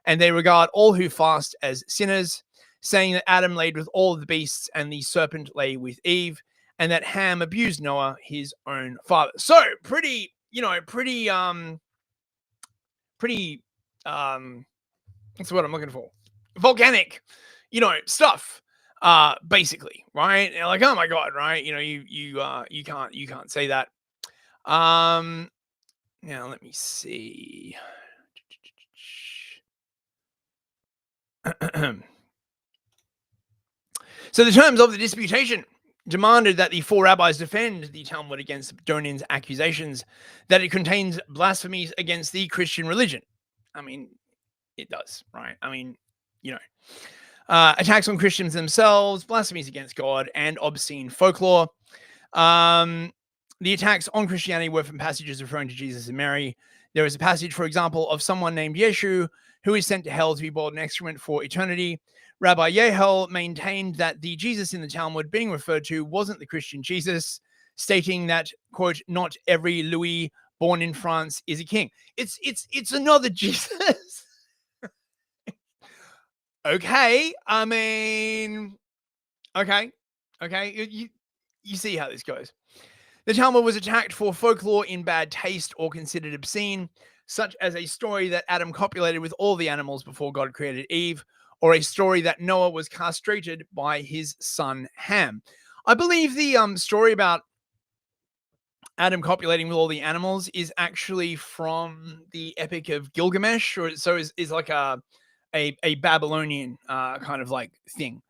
And they regard all who fast as sinners, saying that Adam laid with all of the beasts and the serpent lay with Eve, and that Ham abused Noah, his own father. So pretty, what's the word I'm looking for? Volcanic, stuff, basically, right? And like, oh my God, right? You can't say that. Now let me see. So the terms of the disputation demanded that the 4 rabbis defend the Talmud against Donin's accusations that it contains blasphemies against the Christian religion. I mean, it does, right? I mean, you know, attacks on Christians themselves, blasphemies against God, and obscene folklore. The attacks on Christianity were from passages referring to Jesus and Mary. There is a passage, for example, of someone named Yeshu, who is sent to hell to be boiled in excrement for eternity. Rabbi Yehel maintained that the Jesus in the Talmud being referred to wasn't the Christian Jesus, stating that, quote, not every Louis born in France is a king. It's another Jesus. Okay, I mean, okay, you see how this goes. The Talmud was attacked for folklore in bad taste or considered obscene, such as a story that Adam copulated with all the animals before God created Eve, or a story that Noah was castrated by his son Ham. I believe the story about Adam copulating with all the animals is actually from the Epic of Gilgamesh, or so is like a Babylonian kind of like thing.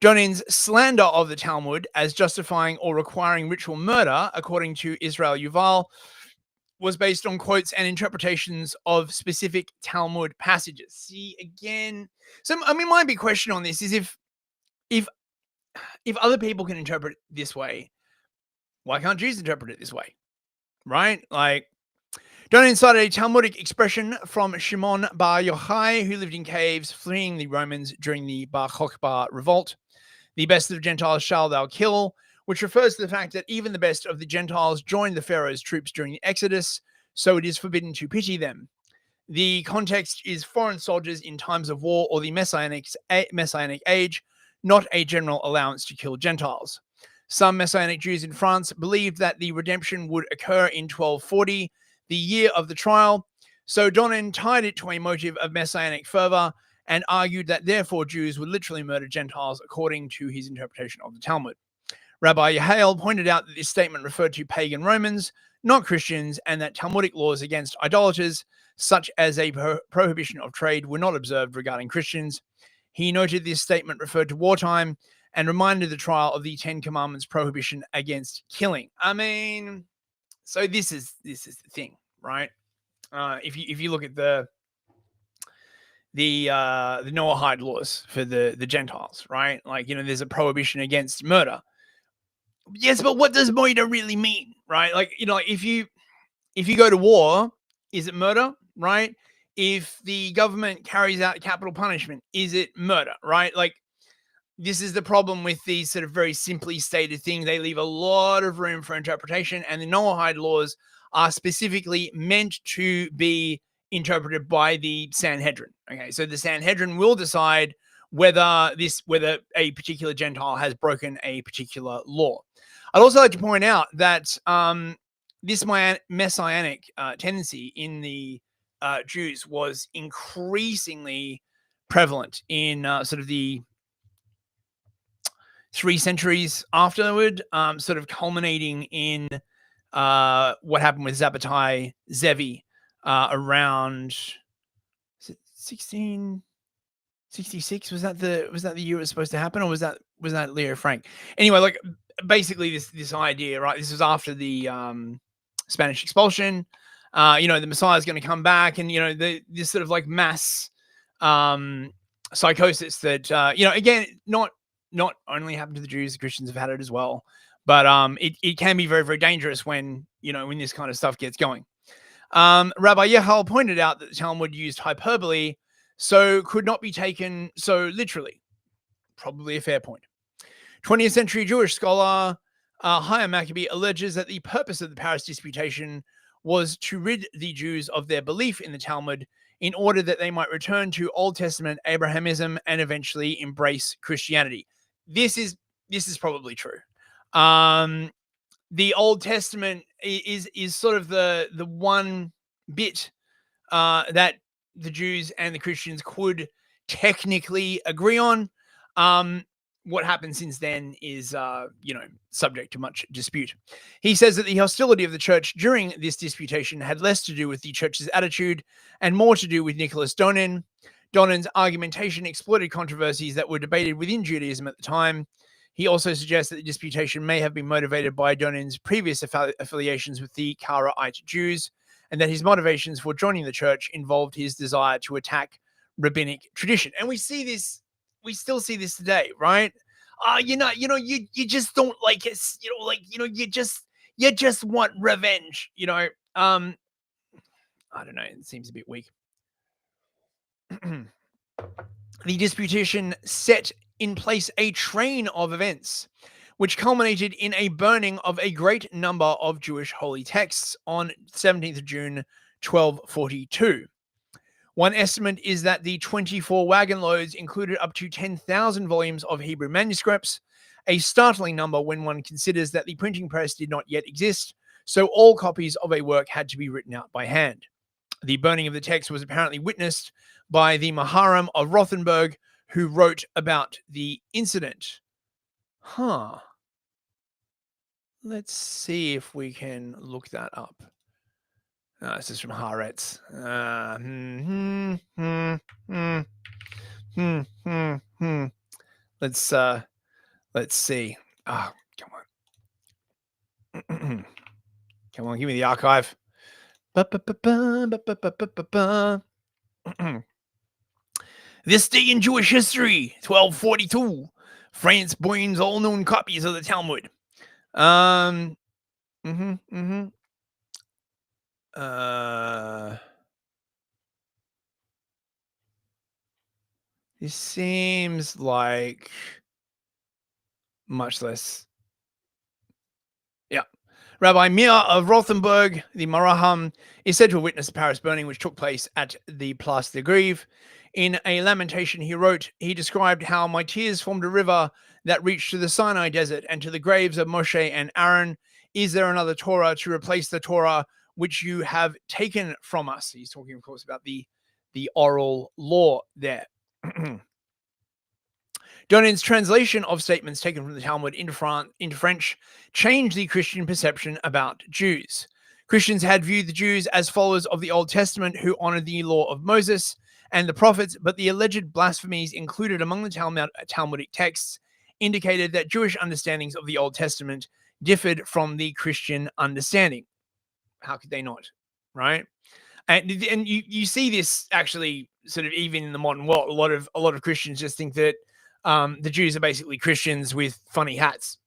Donin's slander of the Talmud as justifying or requiring ritual murder, according to Israel Yuval, was based on quotes and interpretations of specific Talmud passages. See, again, so I mean, my big question on this is if other people can interpret it this way, why can't Jews interpret it this way? Right? Like, Donin cited a Talmudic expression from Shimon Bar Yochai, who lived in caves fleeing the Romans during the Bar Kokhba revolt. The best of the Gentiles shall thou kill, which refers to the fact that even the best of the Gentiles joined the Pharaoh's troops during the Exodus, so it is forbidden to pity them. The context is foreign soldiers in times of war or the Messianic age, not a general allowance to kill Gentiles. Some Messianic Jews in France believed that the redemption would occur in 1240, the year of the trial, so Donin tied it to a motive of Messianic fervor and argued that therefore Jews would literally murder Gentiles according to his interpretation of the Talmud. Rabbi Yehiel pointed out that this statement referred to pagan Romans, not Christians, and that Talmudic laws against idolaters, such as a prohibition of trade, were not observed regarding Christians. He noted this statement referred to wartime and reminded the trial of the Ten Commandments prohibition against killing. I mean, so this is the thing, right? If you look at the Noahide laws for the Gentiles, right? Like, there's a prohibition against murder. Yes, but what does murder really mean, right? Like, if you go to war, is it murder, right? If the government carries out capital punishment, is it murder, right? Like, this is the problem with these sort of very simply stated things. They leave a lot of room for interpretation, and the Noahide laws are specifically meant to be interpreted by the Sanhedrin. Okay, so the Sanhedrin will decide whether a particular Gentile has broken a particular law. I'd also like to point out that this messianic tendency in the Jews was increasingly prevalent in sort of the 3 centuries afterward, sort of culminating in what happened with Zabbatai Zevi around 1666. Was that the year it was supposed to happen, or was that Leo Frank? Anyway, like, basically this idea, right? This was after the Spanish expulsion. The Messiah is going to come back, and this sort of like mass psychosis that again, not only happened to the Jews, the Christians have had it as well. But it can be very, very dangerous when this kind of stuff gets going. Rabbi Yehal pointed out that the Talmud used hyperbole, so could not be taken so literally. Probably a fair point. 20th century Jewish scholar Chaim Maccabee alleges that the purpose of the Paris Disputation was to rid the Jews of their belief in the Talmud in order that they might return to Old Testament Abrahamism and eventually embrace Christianity. This is probably true. The Old Testament is sort of the one bit that the Jews and the Christians could technically agree on. What happened since then is, subject to much dispute. He says that the hostility of the church during this disputation had less to do with the church's attitude and more to do with Nicholas Donin. Donin's argumentation exploited controversies that were debated within Judaism at the time. He also suggests that the disputation may have been motivated by Donin's previous affiliations with the Karaite Jews, and that his motivations for joining the church involved his desire to attack rabbinic tradition. And we see this, we still see this today, right? You just don't like it, you just want revenge, I don't know, it seems a bit weak. The disputation set in place a train of events which culminated in a burning of a great number of Jewish holy texts on 17th of June, 1242. One estimate is that the 24 wagon loads included up to 10,000 volumes of Hebrew manuscripts, a startling number when one considers that the printing press did not yet exist, so all copies of a work had to be written out by hand. The burning of the text was apparently witnessed by the Maharam of Rothenburg, who wrote about the incident. Let's see if we can look that up. This is from Haaretz. Let's see. Oh, come on. Come on, give me the archive. This day in Jewish history, 1242. France burns all known copies of the Talmud. This seems like much less. Yeah. Rabbi Meir of Rothenburg, the Maraham, is said to have witnessed the Paris burning, which took place at the Place de Grève. In a lamentation he wrote, he described how my tears formed a river that reached to the Sinai desert and to the graves of Moshe and Aaron. Is there another Torah to replace the Torah which you have taken from us? He's talking, of course, about the oral law there. Donin's translation of statements taken from the Talmud into French changed the Christian perception about Jews. Christians had viewed the Jews as followers of the Old Testament who honored the law of Moses and the prophets, but the alleged blasphemies included among the Talmudic texts indicated that Jewish understandings of the Old Testament differed from the Christian understanding. How could they not, right? And you see this actually sort of even in the modern world. A lot of Christians just think that the Jews are basically Christians with funny hats.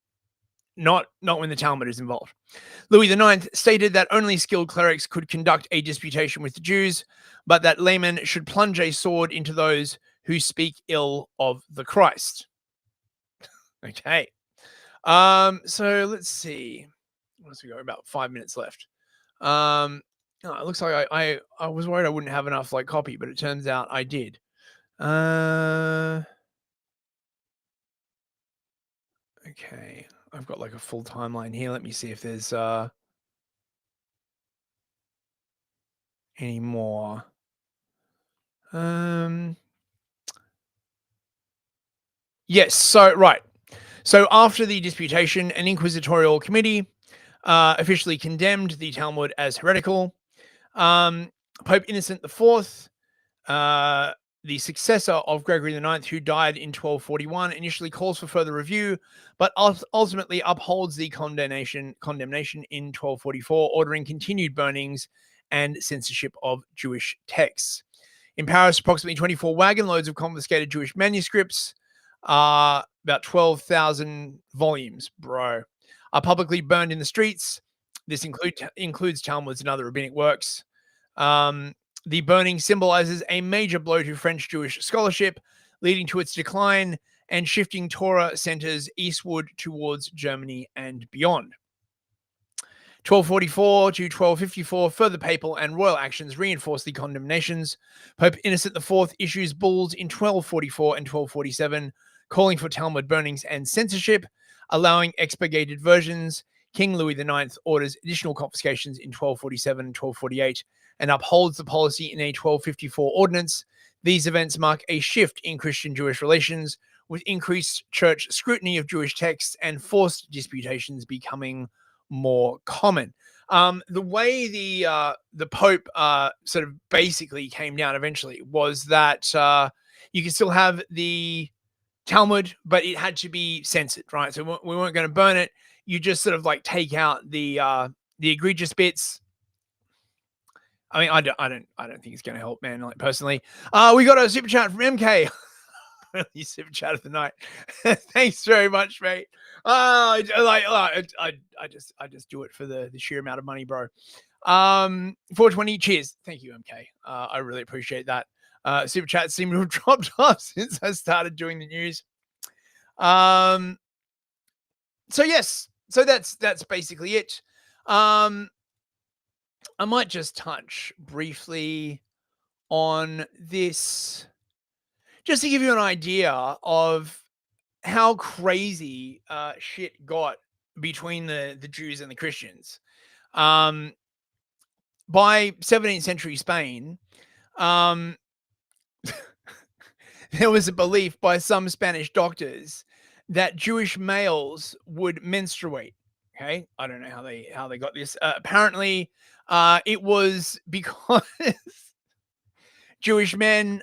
Not when the Talmud is involved. Louis IX stated that only skilled clerics could conduct a disputation with the Jews, but that laymen should plunge a sword into those who speak ill of the Christ. Okay. So let's see. Once we got about 5 minutes left. It looks like I was worried I wouldn't have enough copy, but it turns out I did. Okay, I've got a full timeline here. Let me see if there's any more. Yes, so right. So after the disputation, an inquisitorial committee officially condemned the Talmud as heretical. Pope Innocent IV, the successor of Gregory IX, who died in 1241, initially calls for further review, but ultimately upholds the condemnation in 1244, ordering continued burnings and censorship of Jewish texts. In Paris, approximately 24 wagon loads of confiscated Jewish manuscripts, about 12,000 volumes, are publicly burned in the streets. This includes Talmuds and other rabbinic works. The burning symbolizes a major blow to French Jewish scholarship, leading to its decline and shifting Torah centers eastward towards Germany and beyond. 1244 to 1254, further papal and royal actions reinforced the condemnations. Pope Innocent IV issues bulls in 1244 and 1247, calling for Talmud burnings and censorship, allowing expurgated versions. King Louis IX orders additional confiscations in 1247 and 1248 and upholds the policy in a 1254 ordinance. These events mark a shift in Christian-Jewish relations, with increased church scrutiny of Jewish texts and forced disputations becoming more common. The way the Pope sort of basically came down eventually was that you could still have the Talmud, but it had to be censored, right? So we weren't going to burn it. You just sort of take out the egregious bits. I mean, I don't think it's going to help, man. Like personally, we got a super chat from MK. You super chat of the night. Thanks very much, mate. I just do it for the sheer amount of money, bro. 420. Cheers. Thank you, MK. I really appreciate that. Super chats seem to have dropped off since I started doing the news. So yes, so that's basically it. I might just touch briefly on this just to give you an idea of how crazy shit got between the Jews and the Christians. By 17th century Spain, there was a belief by some Spanish doctors that Jewish males would menstruate. Okay, I don't know how they got this. Apparently, it was because Jewish men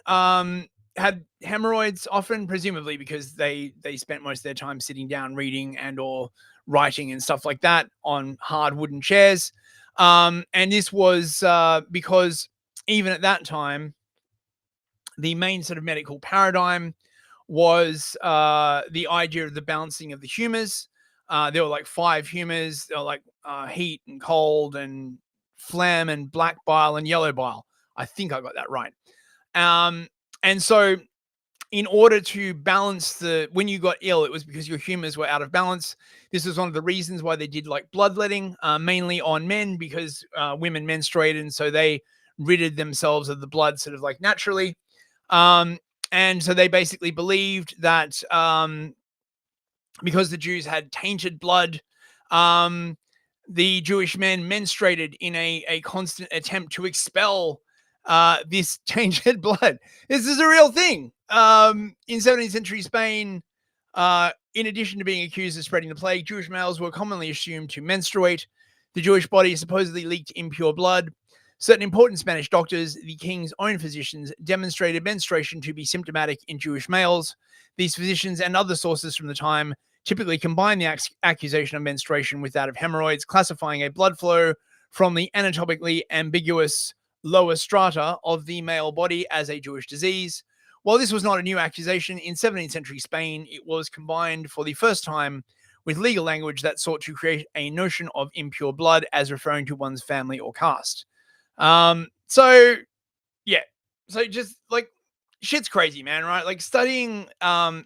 had hemorrhoids often, presumably because they spent most of their time sitting down reading and or writing and stuff like that on hard wooden chairs. And this was because even at that time, the main sort of medical paradigm was the idea of the balancing of the humors. There were like 5 humors. There were like heat and cold and phlegm and black bile and yellow bile. I think I got that right. And so in order to balance when you got ill, it was because your humors were out of balance. This was one of the reasons why they did like bloodletting, mainly on men, because women menstruated. And so they ridded themselves of the blood sort of like naturally. And so they basically believed that because the Jews had tainted blood, the Jewish men menstruated in a constant attempt to expel this tainted blood. This is a real thing. In 17th century Spain, in addition to being accused of spreading the plague, Jewish males were commonly assumed to menstruate. The Jewish body supposedly leaked impure blood. Certain important Spanish doctors, the king's own physicians, demonstrated menstruation to be symptomatic in Jewish males. These physicians and other sources from the time typically combine the accusation of menstruation with that of hemorrhoids, classifying a blood flow from the anatomically ambiguous lower strata of the male body as a Jewish disease. While this was not a new accusation, in 17th century Spain, it was combined for the first time with legal language that sought to create a notion of impure blood as referring to one's family or caste. So yeah, so just like shit's crazy, man, right? Like studying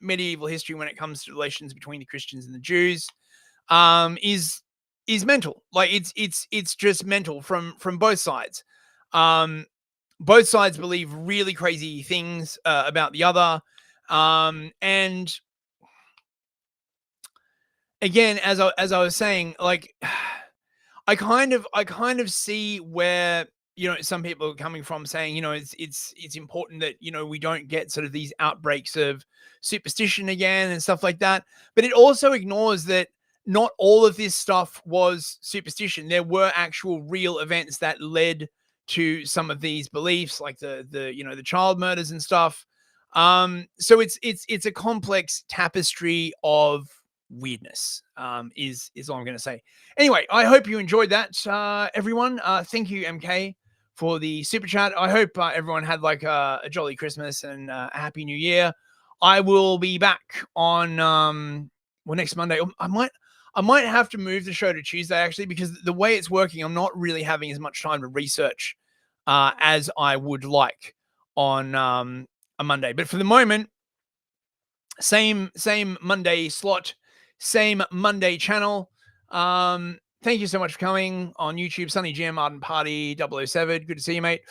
medieval history when it comes to relations between the Christians and the Jews is mental. Like it's just mental from both sides. Both sides believe really crazy things about the other. And again, as I was saying, like I kind of see where some people are coming from, saying it's important that we don't get sort of these outbreaks of superstition again and stuff like that. But it also ignores that not all of this stuff was superstition. There were actual real events that led to some of these beliefs, like the child murders and stuff. So it's a complex tapestry of weirdness, is all I'm going to say. Anyway, I hope you enjoyed that, everyone. Thank you, MK, for the super chat. I hope everyone had like a jolly Christmas and a happy New Year. I will be back on next Monday. I might have to move the show to Tuesday, actually, because the way it's working, I'm not really having as much time to research as I would like on a Monday. But for the moment, same Monday slot, same Monday channel. Thank you so much for coming on YouTube. Sunny Jim, Ardent Party, 007. Good to see you, mate.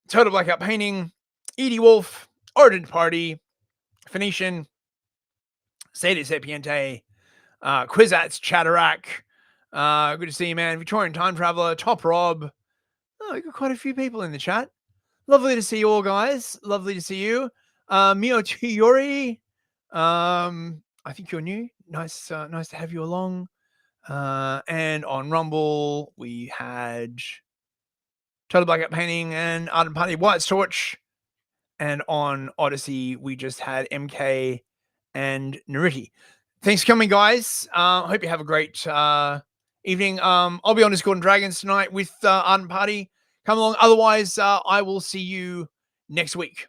Total Blackout Painting, Edie Wolf, Ardent Party, Phoenician, Sede Sapiente, Quizats, Chatterack. Good to see you, man. Victorian Time Traveler, Top Rob. Oh, we got quite a few people in the chat. Lovely to see you all, guys. Lovely to see you. Mio Tuyori. I think you're new. Nice to have you along. And on Rumble, we had Total Blackout Painting and Ardent Party White Torch. And on Odyssey, we just had MK and Nariti. Thanks for coming, guys. Hope you have a great evening. I'll be on Discord and Dragons tonight with Ardent Party. come along. Otherwise, I will see you next week.